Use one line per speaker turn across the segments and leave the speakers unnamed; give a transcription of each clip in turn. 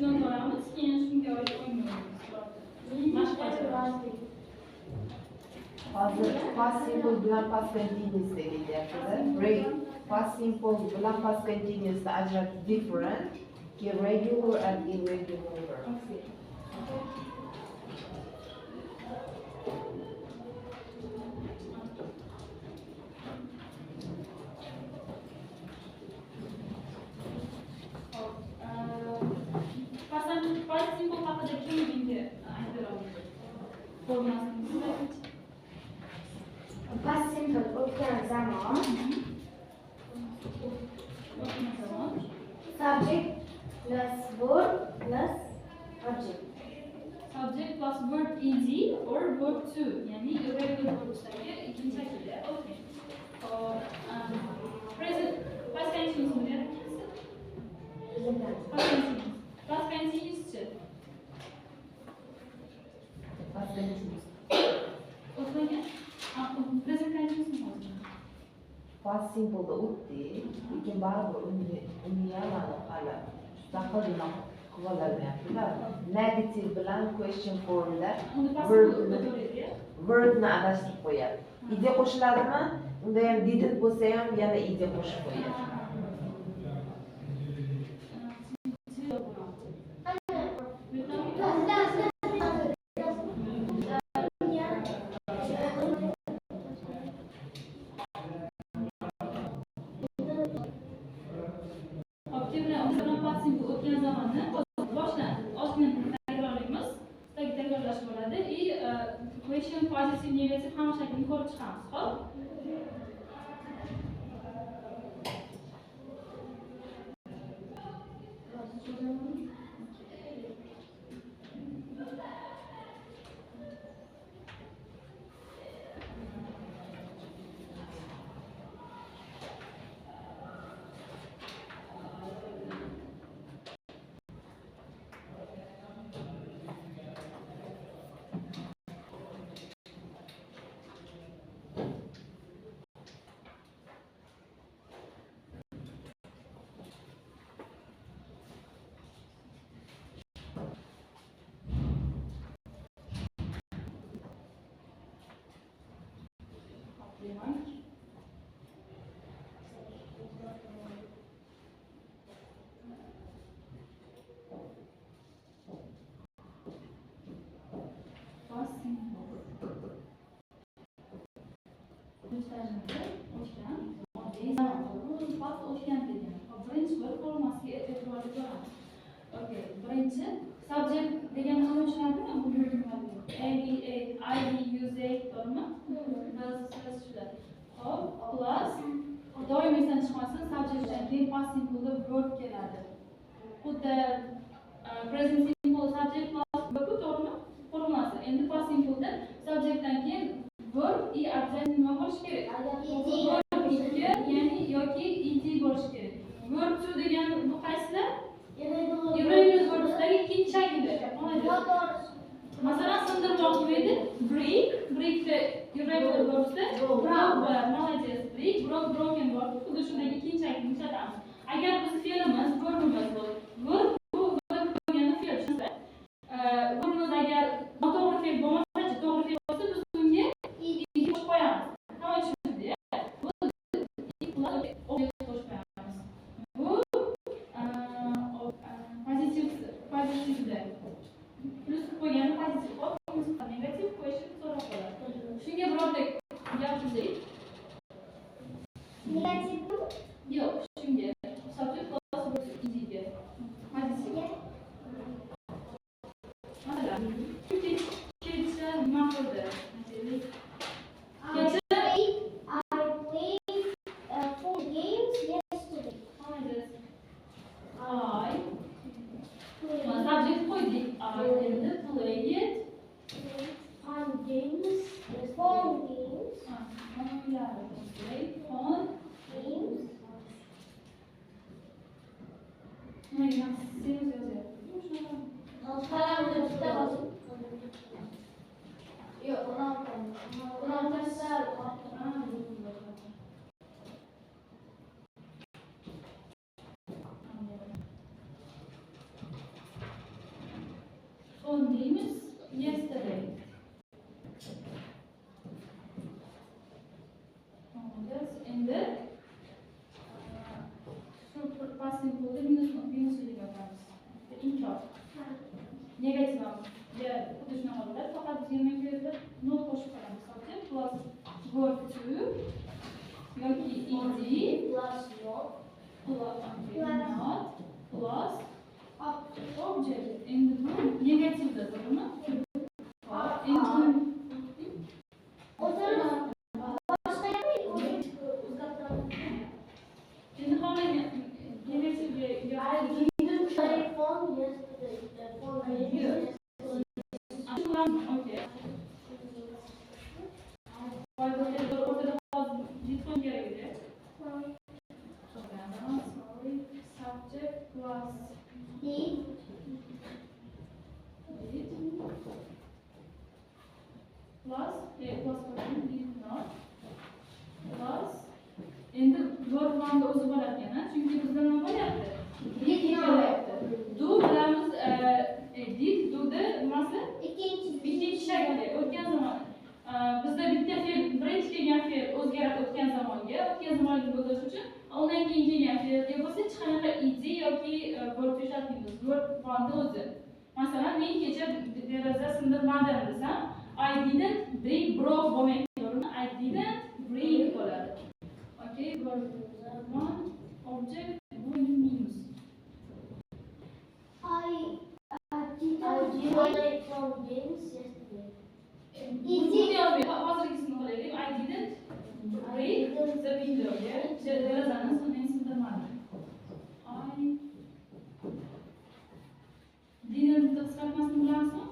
bilan boramiz, keyin shunga oid o'yinlaymiz.
Hozir past simple bilan past continuous deyilyapti. Break past simple bilan past continuous ajratib different, regular and irregular verbs.
Past simple haqida kim menga aytib oladi? Formasini
Past simple o'tgan zamon. Subject plus verb plus object.
Subject plus verb ed or verb to, yani irregular verbs'dagi ikinchi shakli. Okay. Present past continuous mi deyapsiz? Past continuous-chi?
Past continuous.
O'tmagan? Present continuous mi hozir?
Past simple'da o'tdi, lekin baribir uni ham hali daxil nima qila olmayapti-da. Negative bilan question formda verbni adashtirib qo'yadi. Id qo'shiladimi? Unda ham didn't bo'lsa ham yana id qo'shib qo'yadi.
Question positive, negative hamma shaklini ko'rib chiqamiz. Xo'p? Birinchi subject degan nima tushunadimi? Bu yurtmadimi? ID, use, to'g'rimi? Bazasi shular. Hop, plus doim esdan chiqmasin, subjectdan keyin past simple'da verb keladi. Xuddi present simple subject plus verb to'g'rimi? Formulasi. Endi past simple'da subjectdan keyin verb и обязательно nima bo'lishi kerak? Verb ikki, ya'ni yoki ed bo'lishi kerak. Verb to degan bu qaysilar? Irregular verbs'dagi ikkinchi shakli. Masalan, sindirmoq edi. Break the irregular verbs'da broke bo'ladi. Молодец. Break, broken verb. Xuddi shundagi ikkinchi shaklni ishlatamiz. Agar biz fe'limiz verbimiz bo'lsa, verb bu verb bo'lgani fe'l tushunsa, verbimiz agar noto'g'ri fe'l bo'lmasa, to'g'ri fe'l bo'lsa, biz unga ed qo'shib qo'yamiz. Hamma tushunadi-ya. Bu ed bilan objekt qo'shib qo'yamiz. Bu pozitivda plus qo'ygani pozitiv, hop, negativ qo'yishni so'rab qoladi. Shunga birorta gap tuzaylik.
Negativmi?
Yo'q, shunga subject plus verb idiga pozitiv. Masalan, kecha nima qildi?
I played 4 games yesterday.
Subject qo'ydik. Endi played
5 games. 4 games.
Play fun
Games.
phone deymiz. Yesterday. Endi shu past simple'da minus yozamiz. Inkor. Negativ ya xuddi shunaqa bo'ladi. Faqat bizga nima kerak? Not qo'shib qo'yamiz. Subject plus verb to yoki ed
Plus not.
not plus object. Endi bu negativda to'g'rimi? Hop, endi endi xohlagan negativga
I didn't play phone yesterday. The phone game yesterday.
okay. O'rtada hozir telefon kerak edi. Sorry. Subject plus
Did
did plus plus did not plus endi verb formda o'zi bo'lar ekan, chunki bizda nima bo'lyapti? Did bo'lyapti. Do bilamiz, did do'da nimasi? Ikkinchi shakli o'tgan zamon. Bizda bitta fe'l, birinchi kelgan fe'l o'zgarib o'tgan zamonga bildirish uchun undan keyin kelgan fe'lga bo'lsa hech qanaqa ed yoki verb ishlatmaymiz. Verb formda o'zi. Masalan, men kecha deraza sindirmadim desam, I didn't break broke bo'lmaydi, to'g'rimi? I didn't break bo'ladi. Okay, verb one object minus.
didn't play phone games yesterday.
Hozirgisini qilaylik. I didn't break the window. Derazani sindirmadim. I didn't qisqartmasini bilamizmi?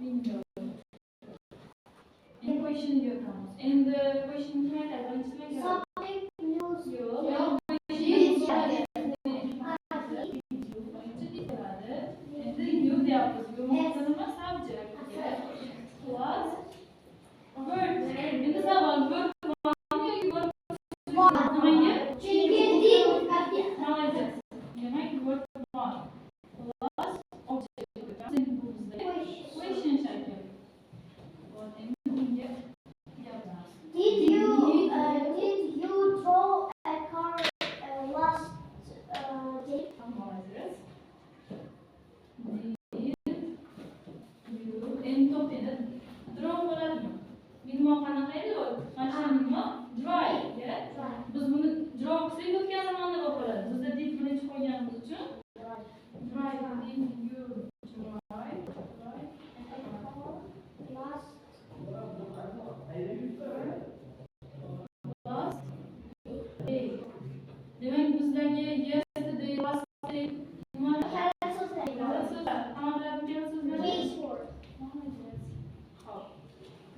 Window. Endi question yo'qamiz. Endi question kim aytadi? Birinchisi aytadi.
Subject news.
Yo'q. Endi you deyapmiz. You nima subject? Plus verb. Endi savol verb yoki verb nimaga? Молодец. Demak verb bor. Plus object. Question shakli. Endi bunga gapiramiz.
Did you draw a car last day?
Молодец. Endi to'xtaydi. Draw bo'ladimi? Nima qanaqa edi u? Mashina nima? Drive. Biz buni draw qilsak o'tgan zamonda bo'lib qoladi. Bizda did birinchi qo'yganimiz uchun drive. Did you drive?
Last
Last day. Demak bizdagi yesterday, last day nima?
cancel day.
Hamma biladigan so'zlar.
Case word.
Молодец. Hop.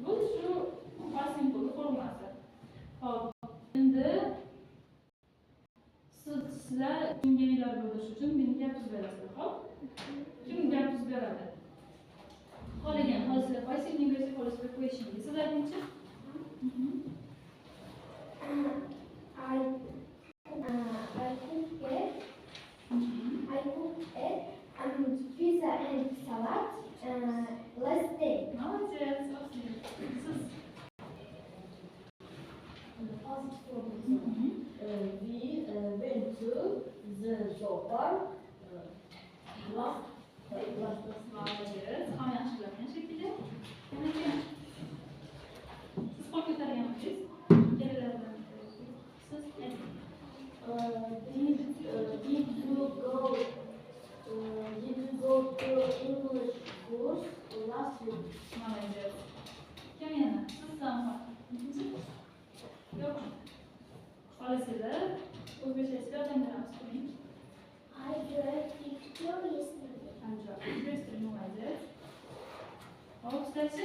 Bu shu past simple formulasi. Hop. Endi sizlar kimgalar bo'lish uchun meni gap berasizlar. Hop. Kim gap beradi? Xohlagan hozir passive negative hozir question. Siz aytingchi.
I cooked it and pizza and salad last day.
Молодец. Siz.
We went to the zoo park last
Молодец. Hamma yaxshilargan shekilli. Yana kim? Siz qo'l ko'targanmisiz? Kelalardan. Siz ayting.
Did you go to English course last week?
Молодец. Kim yana? Siz sami. Yo'q. Olasizlar. O'zbekcha yordam beramiz. Qo'ying.
I read picture yesterday.
Anjor. Interesting. Молодец. Hop, kстати.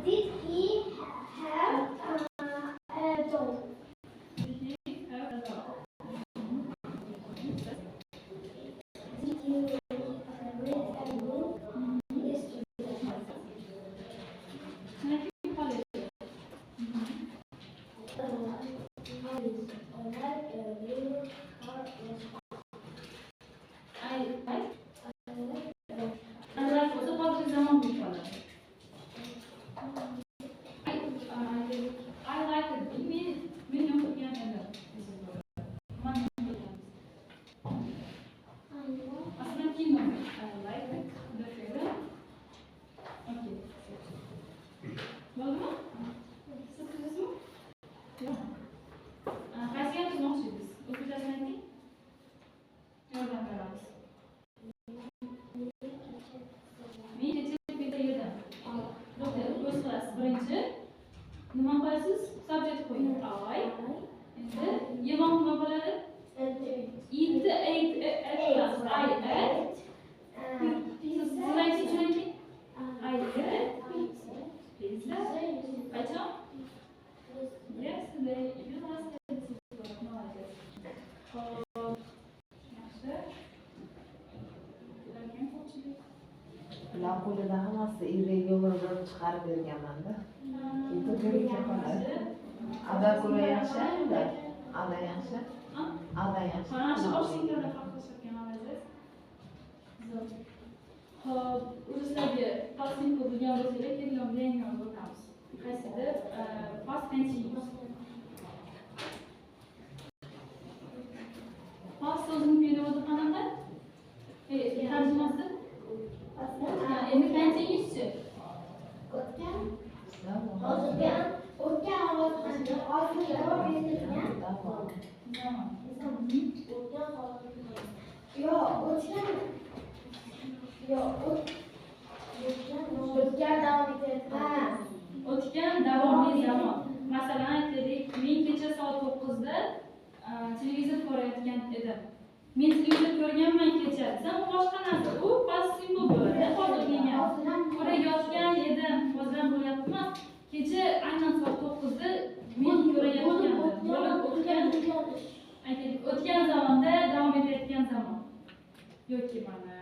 Did he have
I like what's the positive zaman bir falan. I like it. Min yok yani eder. Man yok yani. Aslında kim yok? I like it. The favorite. Okay. Oldu mu? Sıkıntı mı? Yok. Kaç yerimiz ne oluşuyoruz? Okuyacağız ne? Oradan kararız. Men kecha bitta yedim. O'z qilasiz. Birinchi nima qilasiz? Subject qo'ying. I. Endi yomon nima bo'ladi? Eat, ate, emas. I ate. Siz ayting tushunki? I ate pizza. Qachon? Yesterday. You last had this. Молодец. Yaxshi. Ularga qo'shilib.
Ular qo'lida hammasi irregular chiqarib berganman-da. Endi ko'rikka qoladi. Ada ko'ra yaxshi, ada yaxshi. Ada yaxshi.
Mana shu boshliqlarda farqlashayotgan olasiz. Xo'p, o'zingizlarga past simple bo'lgan bo'lsa-da, keling bilan o'tamiz. Qaysidir past continuous. Past so'zining perevodi qanaqa? Tarjimasi? Endi continuous-chi. O'tgan davomli zamon. Masalan, aytaylik, men kecha soat 9 da televizor ko'rayotgan edim. Men televizor ko'rganman kecha desam, u boshqa narsa. U past simple bo'ladi. Hozir kelgan. Ko'rayotgan edim. Hozir bo'lyapti emas. Kecha aynan soat 9 da men ko'rayotgandim. Bo'lib o'tgan, aytaylik, o'tgan zamonda davom etayotgan zamon. Yoki mana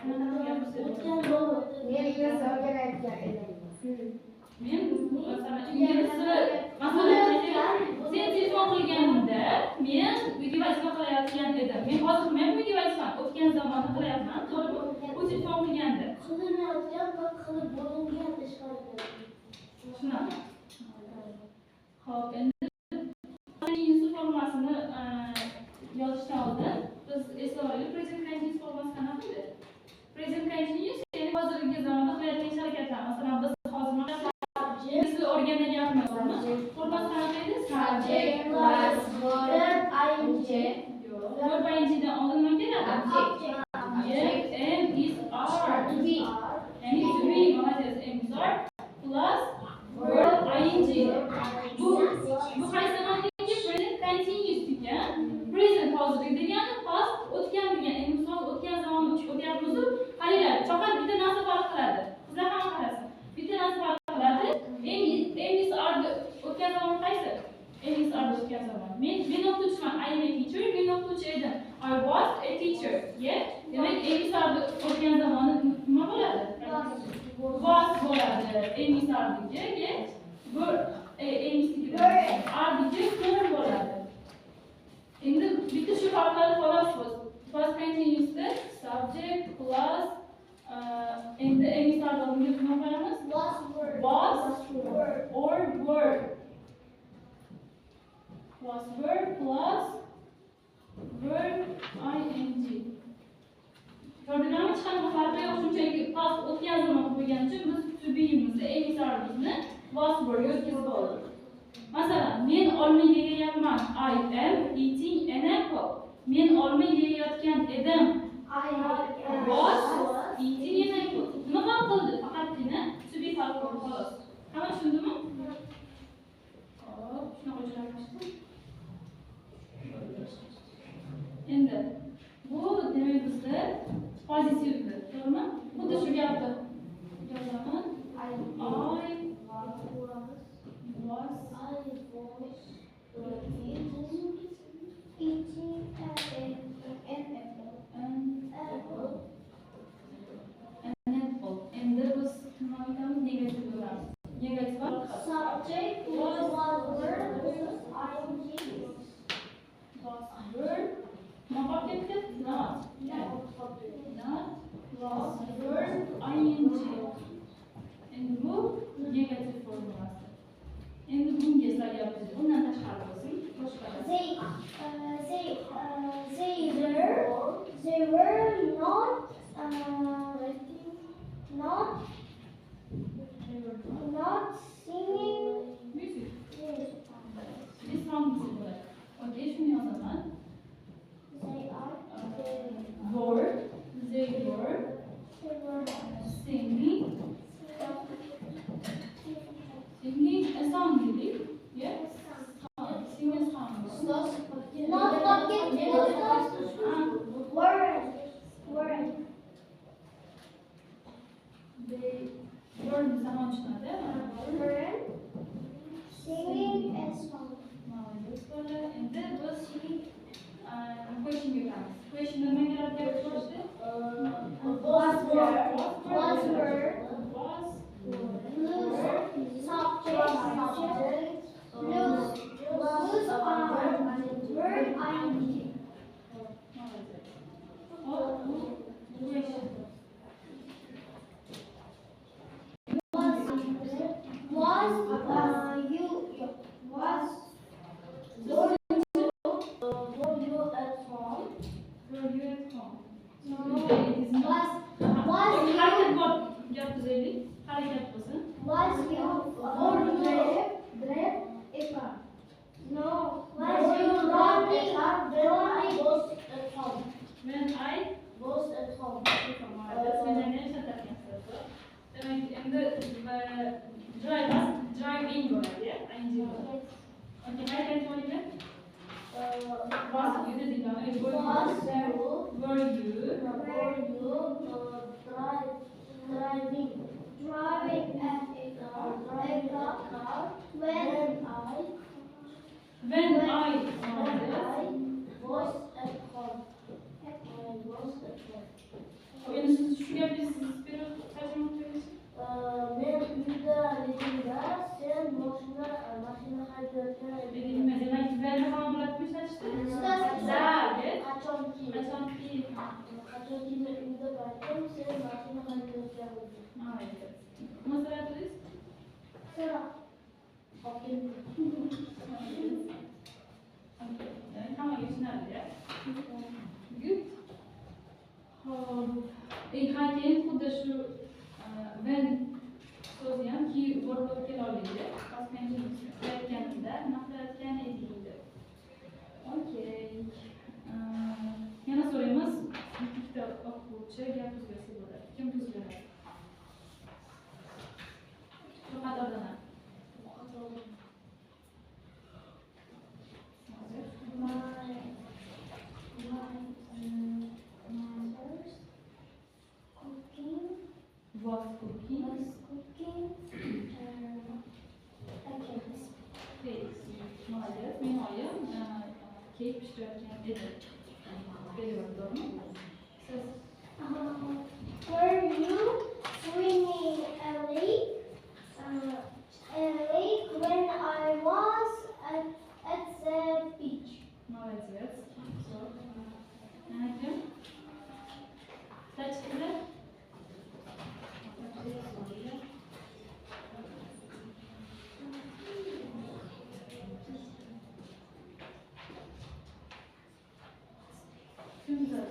men masalan inglizcha masalan sen telefon qilganingda men uyga vazifa qilayotgan edim. Men hozir qilmayapman uyga vazifa, o'tgan zamonda qilyapman. To'g'rimi? U telefon qilganda. Shunaqa. Xo'p, endi Yusuf formasini yozishdan oldin biz eslab olaylik. Present continuous formasi qanaqa edi? Present continuous ya'ni hozirgi zamonda qilayotgan harakatlar. Masalan, biz hozir biz o'rganyapmiz. Formasi qanaqa edi? Subject plus verb ingdan oldin nima keladi? Object am is are. Ya'ni to be, молодец, am is are plus verb ing. Bu qaysi zamondagi present continuous ekan? Present hozirgi degani past o'tgan degan. Endi misol o'tgan zamonni o'tyapmiz. Qaranglar, faqat bitta narsa farq qiladi. Sizlar ham qarasin. Bitta narsa farq qiladi. Am is are o'tgan zamon qaysi? Am is are o'tgan zamon. Men o'qituvchiman. I am a teacher. Men o'qituvchi edim. I was a teacher. Yeah? Demak, am is are o'tgan zamoni nima bo'ladi? Was bo'ladi. Am is are degi, bu am is degi are degi were bo'ladi. Endi bitta shu farqlarni xolos biz. Past continuous'da subject plus endi am is are o'rniga nima qo'yamiz? Was or were. Was were plus verb ing. Ko'rdinglarmi? Chiqqan farqi yo'q. Shunchaki past o'tgan zamon qo'ygan uchun biz to be'mizni, am is are bizni was were yo'tkazib oldik. Masalan, men olma yeyapman. I am eating an apple. Men olma yeyayotgan edim. I was eating an apple. Nima farq qildi? Faqatgina to be farq qildi xolos. Hamma tushundimi? Xo'p, shunaqa joylashdi. Endi bu demak bizda pozitivdir, to'g'rimi? Xuddi shu gapni yozaman. I was
eating an apple.
Endi biz nima aytamiz? Negativ bo'lamiz. Negativ
Subject was were.
zaman.
They are.
They were singing a song, really. Yeah? Sing a song.
Not get word.
They were bir zaman çıkar değil mi?
Word. Singing a song.
Молодец, Коля. And that was question you have. Question the main object was it?
Was word.
Was
Lose subject. Lose are word ing.
Молодец. O question.
Were you at home?
Were you at home?
No.
It is not.
Was
Hareket bak. Yap güzellik. Hareket basın.
Was you drive a car? No. Was you running?
Was at home.
When I
Was at home.
Driving var ya, aynı var. Okay, hayır ben söyleyeyim. Was you dedi ya, were you
Driving.
Driving at a car.
when I
Was at home. I was at home.
oyunu siz şu yapıyorsunuz bir tercüme ediyorsunuz.
Men uyda sen mashina haydayotgan
Dediğim mesela güzel falan bırakmışlar işte.
Güzel.
Güzel.
qachonki
Qachonki.
qachonki men uyda qaytdim sen mashina haydayotgan eding.
Молодец. Masaya please.
Okay.
Okay. Tamam geçinler ya. Good. Hakem xuddi shu when so'ziyamki borib kelolmaydi. Aytganimda nima qilayotgan edik deb. Okey. Yana so'raymiz. Ikkita o'quvchi gap so'zlasa bo'ladi. Kim so'zlaydi? Shu qatordan. Was cooking. Молодец. Benim oyum kek pişirirken edi. Veriyorum doğru mu? Siz
Were you swimming a lake? When I was at the beach.
молодец. Hakem. Kaç kere? Kim güzel?